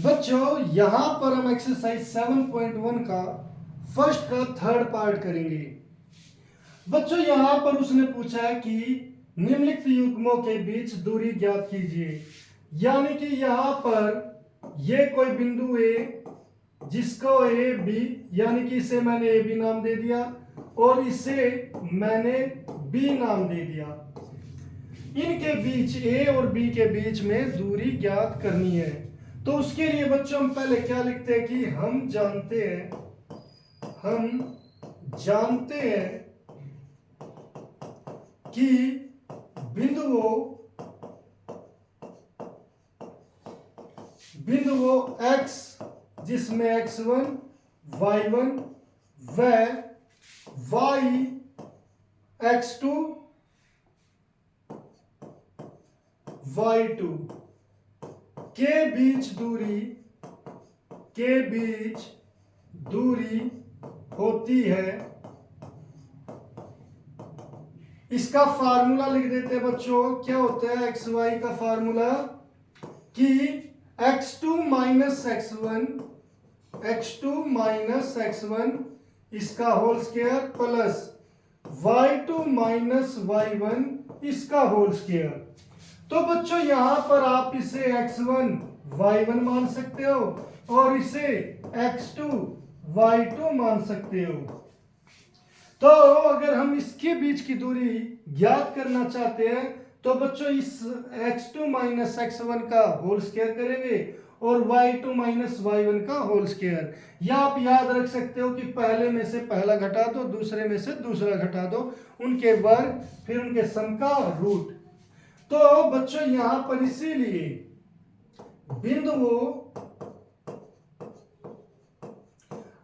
बच्चों यहाँ पर हम एक्सरसाइज 7.1 का फर्स्ट का थर्ड पार्ट करेंगे। बच्चों यहाँ पर उसने पूछा है कि निम्नलिखित युग्मों के बीच दूरी ज्ञात कीजिए। यानी कि यहाँ पर ये कोई बिंदु ए जिसको ए बी, यानी कि इसे मैंने ए बी नाम दे दिया और इसे मैंने बी नाम दे दिया। इनके बीच ए और बी के बीच में दूरी ज्ञात करनी है। तो उसके लिए बच्चों हम पहले क्या लिखते हैं कि हम जानते हैं कि बिंदुओं x जिसमें x1 y1 व y x2 y2 के बीच दूरी होती है। इसका फार्मूला लिख देते हैं बच्चों। क्या होता है एक्स वाई का फार्मूला कि x2 माइनस x1 इसका whole square plus y2 minus y1 इसका होल स्क्वायर। तो बच्चों यहां पर आप इसे x1 y1 मान सकते हो और इसे x2 y2 मान सकते हो। तो अगर हम इसके बीच की दूरी ज्ञात करना चाहते हैं तो बच्चों इस x2 माइनस x1 का होल स्क्वायर करेंगे और y2 माइनस y1 का होल स्क्वायर। या आप याद रख सकते हो कि पहले में से पहला घटा दो, दूसरे में से दूसरा घटा दो, उनके वर्ग फिर उनके सम का रूट। तो बच्चों यहां पर इसीलिए बिंदुओं,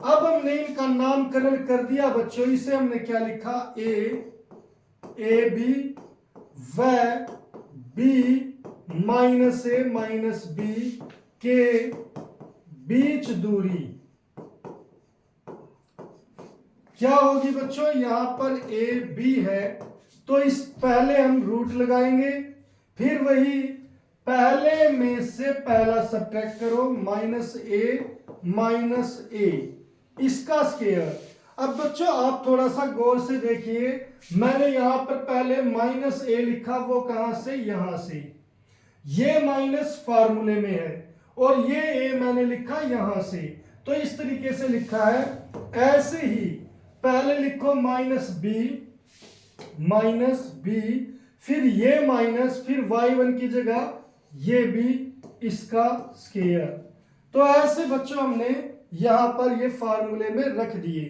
अब हमने इनका नामकरण कर दिया बच्चों। इसे हमने क्या लिखा ए बी व बी माइनस ए माइनस बी के बीच दूरी क्या होगी बच्चों। यहां पर ए बी है तो इस पहले हम रूट लगाएंगे, फिर वही पहले में से पहला सब्ट्रैक्ट करो माइनस ए इसका स्क्वायर। अब बच्चों आप थोड़ा सा गौर से देखिए, मैंने यहां पर पहले माइनस ए लिखा, वो कहां से, यहां से। ये माइनस फार्मूले में है और ये ए मैंने लिखा यहां से। तो इस तरीके से लिखा है। ऐसे ही पहले लिखो माइनस बी फिर ये माइनस फिर y1 की जगह ये भी इसका स्क्वायर। तो ऐसे बच्चों हमने यहां पर ये फार्मूले में रख दिए।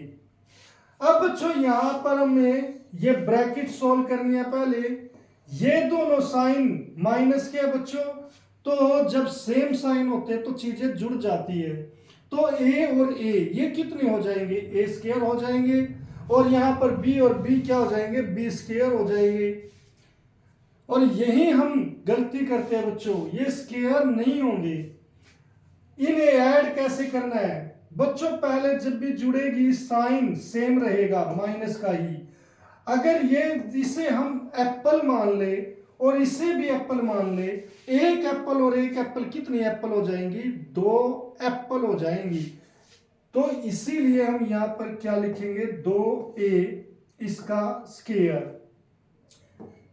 अब बच्चों यहां पर हमें ये ब्रैकेट सॉल्व करनी है। पहले ये दोनों साइन माइनस के बच्चों, तो जब सेम साइन होते हैं तो चीजें जुड़ जाती है। तो ए और ए ये कितने हो जाएंगे, ए स्क्वायर हो जाएंगे और यहां पर बी और बी क्या हो जाएंगे, बी स्क्वायर हो जाएंगे। और यही हम गलती करते हैं बच्चों, ये स्क्वायर नहीं होंगे। इन्हें ऐड कैसे करना है बच्चों, पहले जब भी जुड़ेगी साइन सेम रहेगा माइनस का ही। अगर ये इसे हम एप्पल मान ले और इसे भी एप्पल मान ले, एक एप्पल और एक एप्पल कितनी एप्पल हो जाएंगी, 2 एप्पल हो जाएंगी। तो इसीलिए हम यहां पर क्या लिखेंगे, 2a इसका स्क्वायर।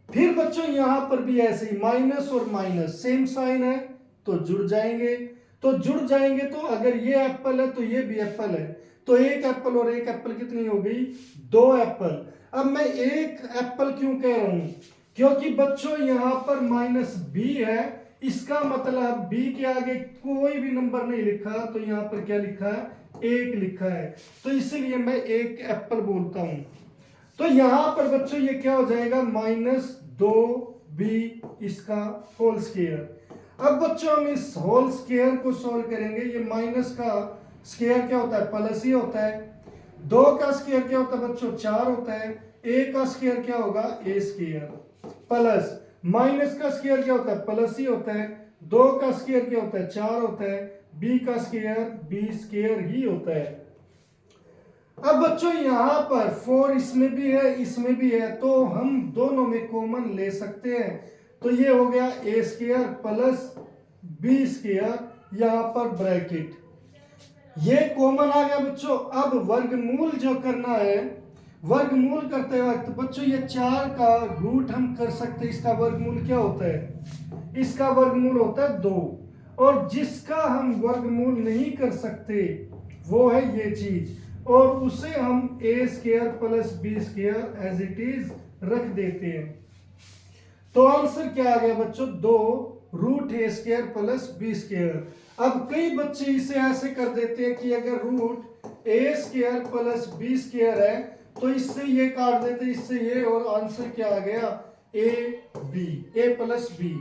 फिर बच्चों यहां पर भी ऐसे ही माइनस और माइनस सेम साइन है तो जुड़ जाएंगे। तो अगर ये एप्पल है तो ये भी एप्पल है, तो एक एप्पल और एक एप्पल कितनी हो गई, 2 एप्पल। अब मैं एक एप्पल क्यों कह रहा हूं, क्योंकि बच्चों यहां पर माइनस बी है, इसका मतलब बी के आगे कोई भी नंबर नहीं लिखा, तो यहां पर क्या लिखा है, 1 लिखा है। तो इसीलिए मैं एक एप्पल बोलता हूं। तो यहां पर बच्चों ये क्या हो जाएगा, -2b इसका होल स्क्वायर। अब बच्चों हम इस होल स्क्वायर को सॉल्व करेंगे। ये माइनस का स्क्वायर क्या होता है, प्लस ही होता है। 2 का स्क्वायर क्या होता है बच्चों, 4 होता है। a का स्क्वायर क्या होगा, a स्क्वायर प्लस माइनस का स्क्वायर क्या होता है, प्लस ही होता है। 2 का स्क्वायर क्या होता है, 4 होता है। b का स्क्वायर b स्क्वायर ही होता है। अब बच्चों यहां पर 4 इसमें भी है इसमें भी है, तो हम दोनों में कॉमन ले सकते हैं। तो ये हो गया a square plus b square, यहाँ पर ब्रैकेट, ये कॉमन आ गया बच्चों। अब वर्गमूल जो करना है, वर्गमूल करते वक्त बच्चों ये 4 का रूट हम कर सकते हैं। इसका वर्गमूल क्या होता है? इसका वर्गमूल होता है 2, और जिसका हम वर्गमूल नहीं कर सकते वो है ये चीज, और उसे हम A square plus B square as it is रख देते हैं। तो आंसर क्या आ गया बच्चों? 2 रूट ए स्क्वायर प्लस बी स्क्वायर। अब कई बच्चे इसे ऐसे कर देते हैं कि अगर रूट ए स्क्वायर प्लस बी स्क्वायर है तो इससे ये काट देते, इससे ये, और आंसर क्या आ गया? A B, A plus B,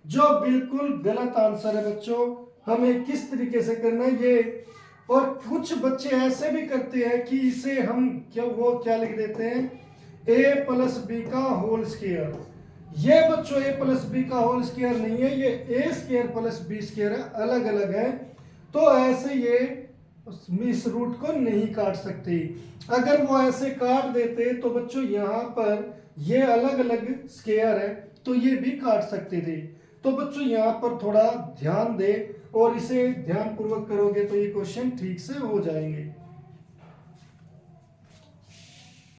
जो बिल्कुल गलत आंसर है बच्चों। हमें किस तरीके से करना है ये, और कुछ बच्चे ऐसे भी करते हैं कि इसे हम क्या लिख देते हैं? ए प्लस बी का होल स्क्वायर। ये बच्चों ए प्लस बी का होल स्क्वायर नहीं है, ये ए स्क्वायर प्लस बी स्क्वायर है, अलग अलग है। तो ऐसे ये इस रूट को नहीं काट सकते। अगर वो ऐसे काट देते तो बच्चों यहाँ पर ये अलग अलग स्क्वायर है तो ये भी काट सकते थे। तो बच्चों यहाँ पर थोड़ा ध्यान दे और इसे ध्यान पूर्वक करोगे तो ये क्वेश्चन ठीक से हो जाएंगे।